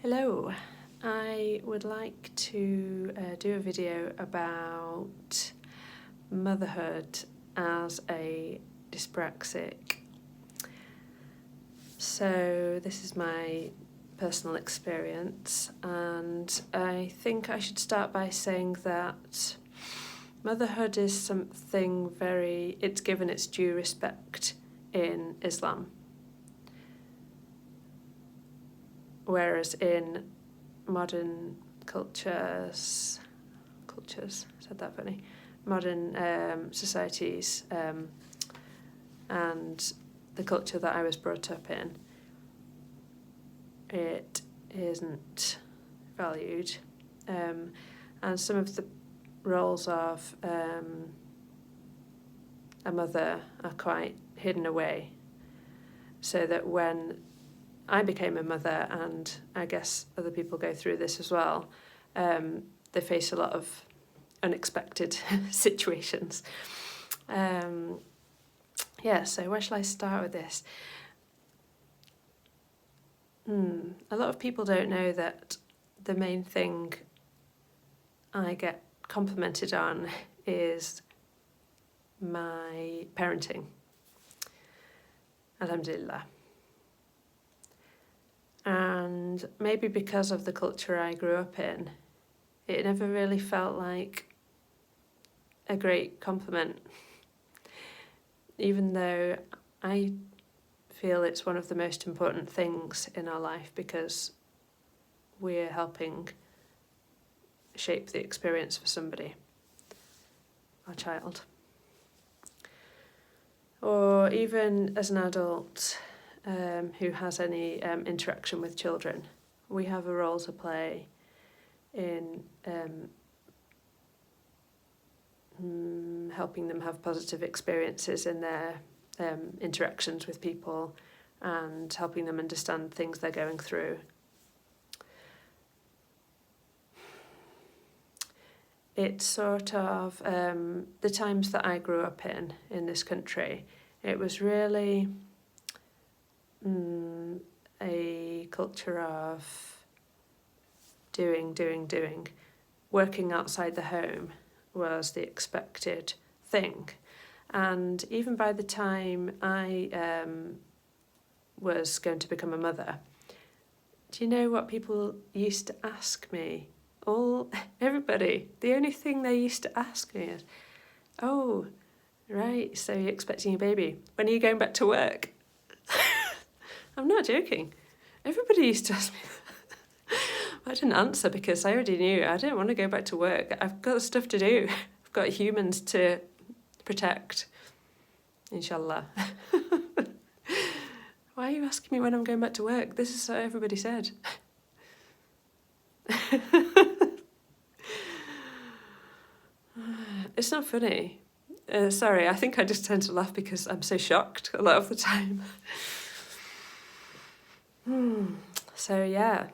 Hello, I would like to do a video about motherhood as a dyspraxic. So this is my personal experience, and I think I should start by saying that motherhood is something it's given its due respect in Islam. Whereas in modern cultures, said that funny, modern societies and the culture that I was brought up in, it isn't valued. And some of the roles of a mother are quite hidden away, so that when I became a mother, and I guess other people go through this as well, they face a lot of unexpected situations. So where shall I start with this? A lot of people don't know that the main thing I get complimented on is my parenting. Alhamdulillah. And maybe because of the culture I grew up in, it never really felt like a great compliment, even though I feel it's one of the most important things in our life, because we're helping shape the experience for somebody, our child. Or even as an adult who has any interaction with children, we have a role to play in helping them have positive experiences in their interactions with people, and helping them understand things they're going through. It's sort of the times that I grew up in this country, it was really a culture of doing. Working outside the home was the expected thing. And even by the time I was going to become a mother, do you know what people used to ask me? Everybody, the only thing they used to ask me is, "Oh, right, so you're expecting a baby. When are you going back to work?" I'm not joking. Everybody used to ask me that. I didn't answer because I already knew I didn't want to go back to work. I've got stuff to do. I've got humans to protect. Inshallah. Why are you asking me when I'm going back to work? This is what everybody said. It's not funny. Sorry, I think I just tend to laugh because I'm so shocked a lot of the time. So yeah,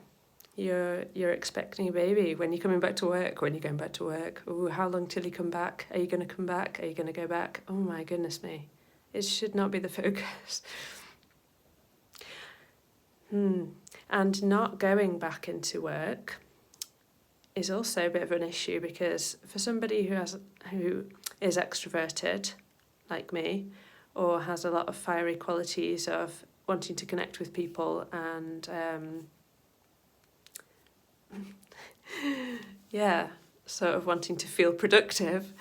you're expecting a baby. When you're coming back to work, when you're going back to work. Oh, how long till you come back? Are you going to come back? Are you going to go back? Oh my goodness me. It should not be the focus. And not going back into work is also a bit of an issue, because for somebody who is extroverted, like me, or has a lot of fiery qualities of wanting to connect with people and sort of wanting to feel productive,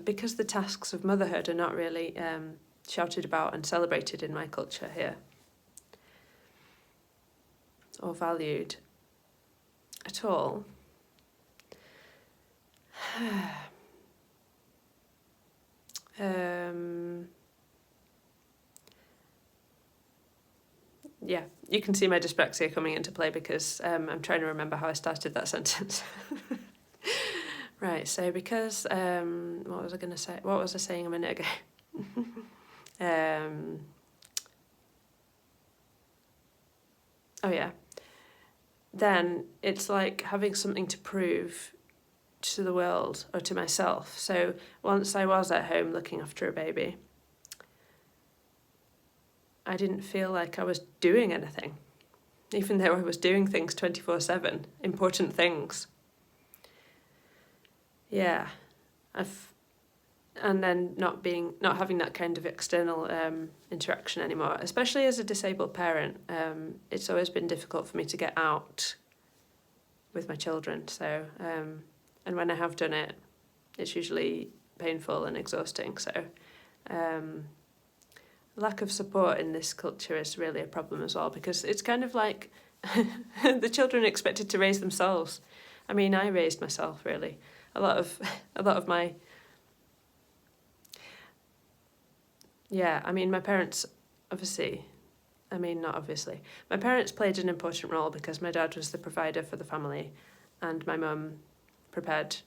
because the tasks of motherhood are not really shouted about and celebrated in my culture here, or valued at all. Yeah, you can see my dyspraxia coming into play because I'm trying to remember how I started that sentence. Right, so because, what was I going to say? What was I saying a minute ago? Oh yeah. Then it's like having something to prove to the world or to myself. So once I was at home looking after a baby, I didn't feel like I was doing anything. even though I was doing things 24/7, important things. Yeah, and then not having that kind of external interaction anymore, especially as a disabled parent. It's always been difficult for me to get out with my children. So, and when I have done it, it's usually painful and exhausting. So, lack of support in this culture is really a problem as well, because it's kind of like the children are expected to raise themselves. I mean, I raised myself really. A lot of my, yeah, I mean, my parents, not obviously. My parents played an important role because my dad was the provider for the family and my mum prepared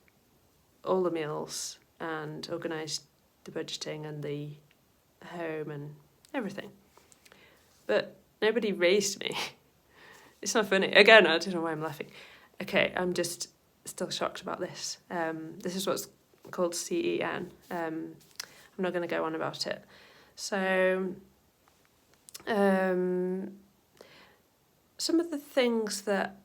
all the meals and organised the budgeting and the home and everything. But nobody raised me. It's not funny. Again, I don't know why I'm laughing. Okay, I'm just still shocked about this. This is what's called CEN. I'm not going to go on about it. So, some of the things that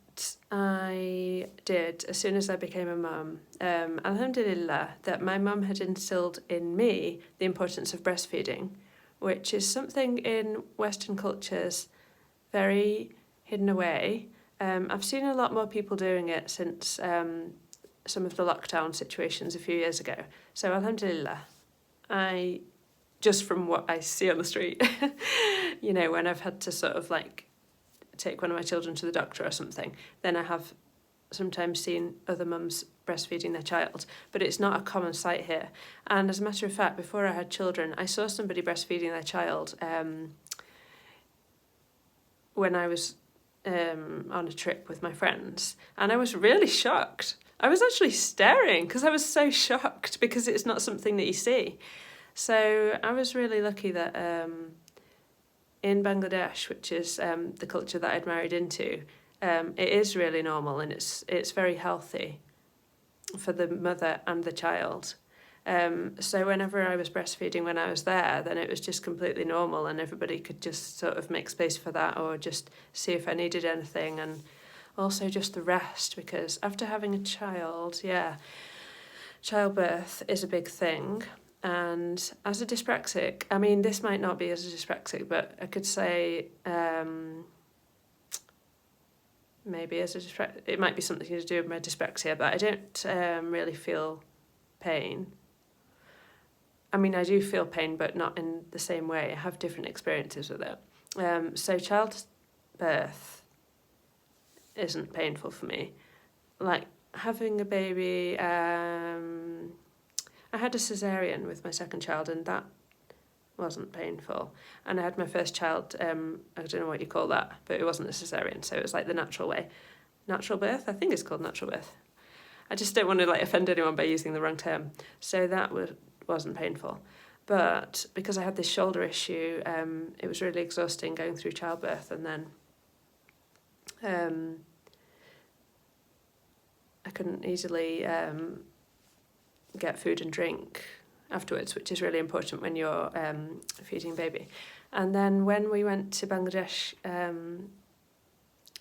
I did as soon as I became a mum, alhamdulillah, that my mum had instilled in me the importance of breastfeeding, which is something in Western cultures very hidden away. I've seen a lot more people doing it since some of the lockdown situations a few years ago. So alhamdulillah, just from what I see on the street, when I've had to sort of like take one of my children to the doctor or something, then I have sometimes seen other mums breastfeeding their child, but it's not a common sight here. And as a matter of fact, before I had children, I saw somebody breastfeeding their child when I was on a trip with my friends, and I was really shocked. I was actually staring because I was so shocked, because it's not something that you see. So I was really lucky that in Bangladesh, which is the culture that I'd married into, it is really normal, and it's very healthy for the mother and the child. So whenever I was breastfeeding when I was there, then it was just completely normal, and everybody could just sort of make space for that, or just see if I needed anything, and also just the rest, because after having a child, childbirth is a big thing. And as a dyspraxic, I mean, this might not be as a dyspraxic, but I could say maybe as a dyspraxic, it might be something to do with my dysppraxia, but I don't really feel pain. I mean, I do feel pain, but not in the same way. I have different experiences with it. So childbirth isn't painful for me. Like having a baby, I had a cesarean with my second child, and that wasn't painful. And I had my first child, I don't know what you call that, but it wasn't a cesarean, so it was like the natural way. Natural birth? I think it's called natural birth. I just don't want to offend anyone by using the wrong term. So that wasn't painful. But because I had this shoulder issue, it was really exhausting going through childbirth, and then I couldn't easily get food and drink afterwards, which is really important when you're feeding a baby. And then when we went to Bangladesh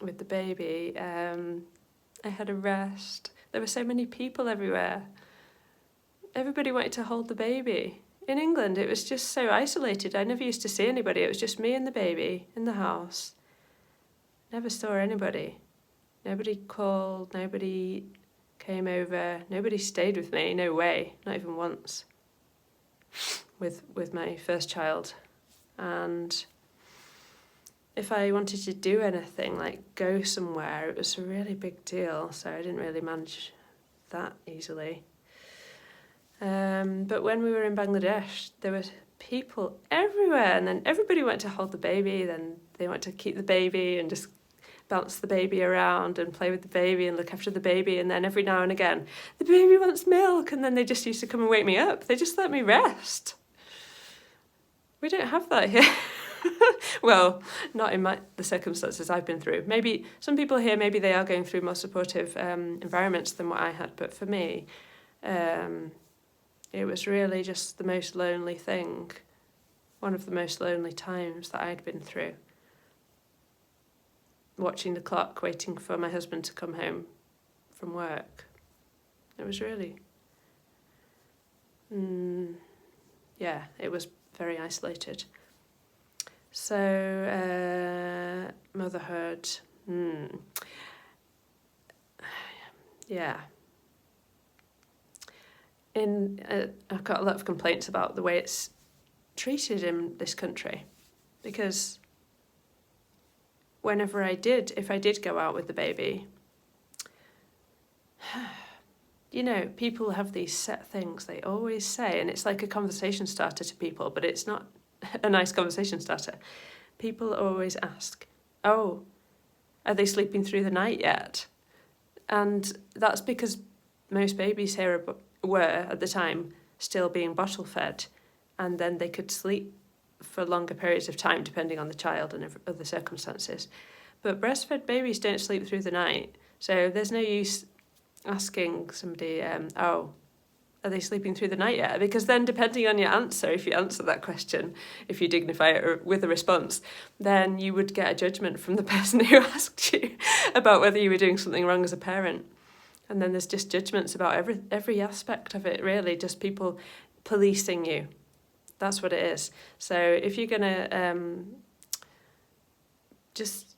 with the baby, I had a rest. There were so many people everywhere. Everybody wanted to hold the baby. In England, it was just so isolated. I never used to see anybody. It was just me and the baby in the house. Never saw anybody. Nobody called, nobody came over, nobody stayed with me, no way, not even once, with my first child. And if I wanted to do anything, like go somewhere, it was a really big deal, so I didn't really manage that easily. But when we were in Bangladesh, there were people everywhere, and then everybody went to hold the baby, then they went to keep the baby and just bounce the baby around and play with the baby and look after the baby, and then every now and again, the baby wants milk, and then they just used to come and wake me up. They just let me rest. We don't have that here. Well, not in the circumstances I've been through. Maybe some people here, maybe they are going through more supportive environments than what I had, but for me, it was really just the most lonely thing, one of the most lonely times that I'd been through. watching the clock, waiting for my husband to come home from work. It was really, yeah, it was very isolated. So, motherhood, yeah. I've got a lot of complaints about the way it's treated in this country, because if I did go out with the baby, you know, people have these set things they always say, and it's like a conversation starter to people, but it's not a nice conversation starter. People always ask, oh, are they sleeping through the night yet? And that's because most babies here were, at the time, still being bottle fed, and then they could sleep for longer periods of time depending on the child and other circumstances. But breastfed babies don't sleep through the night, so there's no use asking somebody, oh, are they sleeping through the night yet? Because then, depending on your answer, if you answer that question, if you dignify it with a response, then you would get a judgment from the person who asked you about whether you were doing something wrong as a parent. And then there's just judgments about every aspect of it, really, just people policing you. That's what it is. So if you're going to just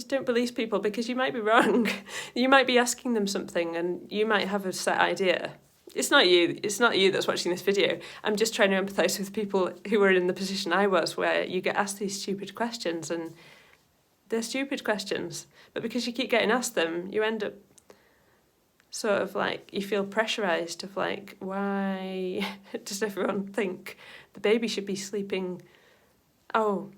don't police people, because you might be wrong. You might be asking them something and you might have a set idea. It's not you that's watching this video. I'm just trying to empathise with people who are in the position I was, where you get asked these stupid questions, and they're stupid questions, but because you keep getting asked them, you end up sort of like, you feel pressurised of like, why does everyone think the baby should be sleeping? Oh,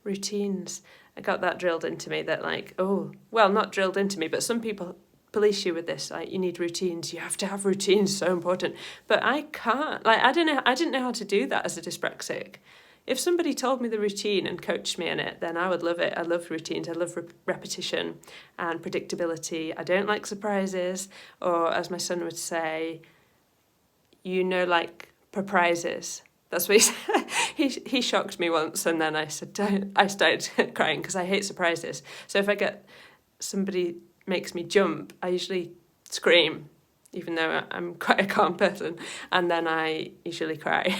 routines. I got that drilled into me, that like, oh, well, not drilled into me, but some people police you with this, like, you need routines, you have to have routines, so important. But I can't, like, I didn't know how to do that as a dyspraxic. If somebody told me the routine and coached me in it, then I would love it. I love routines. I love repetition and predictability. I don't like surprises, or as my son would say, like surprises. That's what he said. He shocked me once, and then I started crying because I hate surprises. So if somebody makes me jump, I usually scream, even though I'm quite a calm person, and then I usually cry.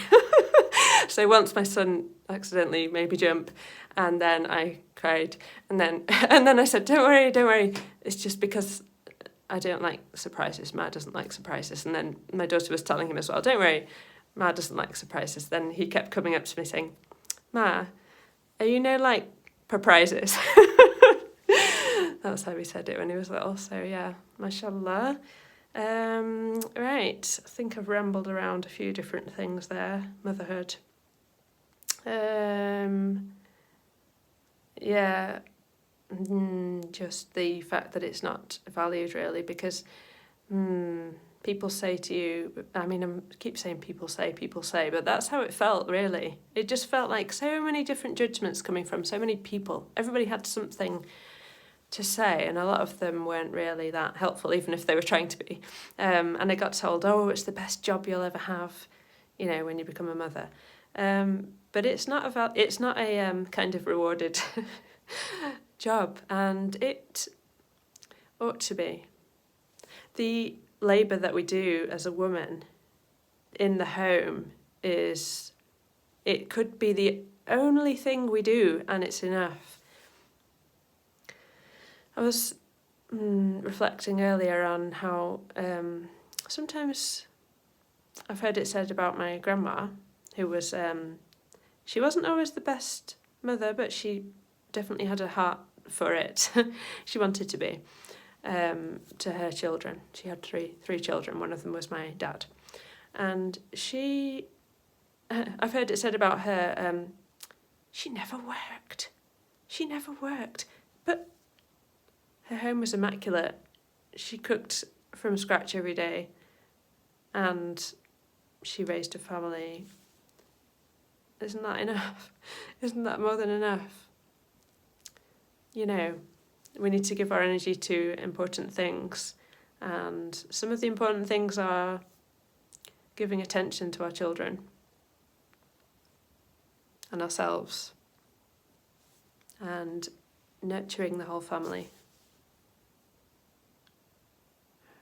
So once my son accidentally made me jump, and then I cried, and then I said, don't worry, it's just because I don't like surprises. Ma doesn't like surprises. And then my daughter was telling him as well, don't worry, Ma doesn't like surprises. Then he kept coming up to me saying, Ma, are you like surprises? That's how he said it when he was little. So yeah, mashallah. Right, I think I've rambled around a few different things there. Motherhood. Yeah, just the fact that it's not valued, really, because people say to you, I mean, I keep saying people say, but that's how it felt, really. It just felt like so many different judgments coming from so many people. Everybody had something to say, and a lot of them weren't really that helpful, even if they were trying to be. And I got told, oh, it's the best job you'll ever have, when you become a mother. But it's not a kind of rewarded job, and it ought to be. The labour that we do as a woman in the home it could be the only thing we do, and it's enough. I was reflecting earlier on how sometimes I've heard it said about my grandma, who was, she wasn't always the best mother, but she definitely had a heart for it. She wanted to be, to her children. She had three children. One of them was my dad. And I've heard it said about her, she never worked. But her home was immaculate. She cooked from scratch every day, and she raised a family. Isn't that enough? Isn't that more than enough? We need to give our energy to important things, and some of the important things are giving attention to our children and ourselves, and nurturing the whole family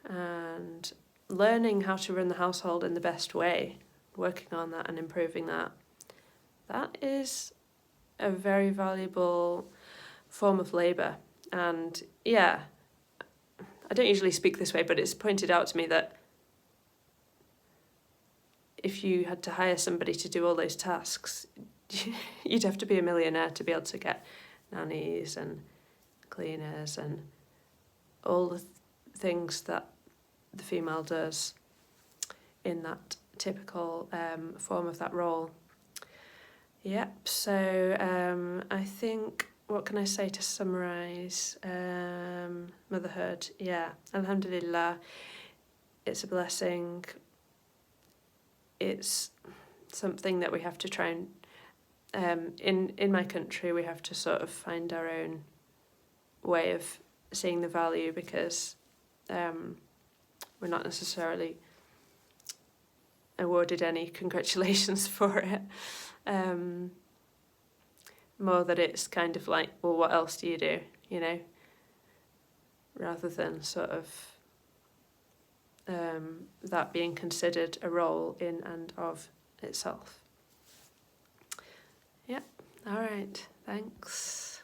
and learning how to run the household in the best way, working on that and improving that. That is a very valuable form of labour. And yeah, I don't usually speak this way, but it's pointed out to me that if you had to hire somebody to do all those tasks, you'd have to be a millionaire to be able to get nannies and cleaners and all the things that the female does in that typical form of that role. Yep, so I think, what can I say to summarise motherhood? Yeah, alhamdulillah, it's a blessing. It's something that we have to try and, in my country, we have to sort of find our own way of seeing the value, because we're not necessarily awarded any congratulations for it. More that it's kind of like, well, what else do you do, you know, rather than sort of that being considered a role in and of itself. Yep, all right, thanks.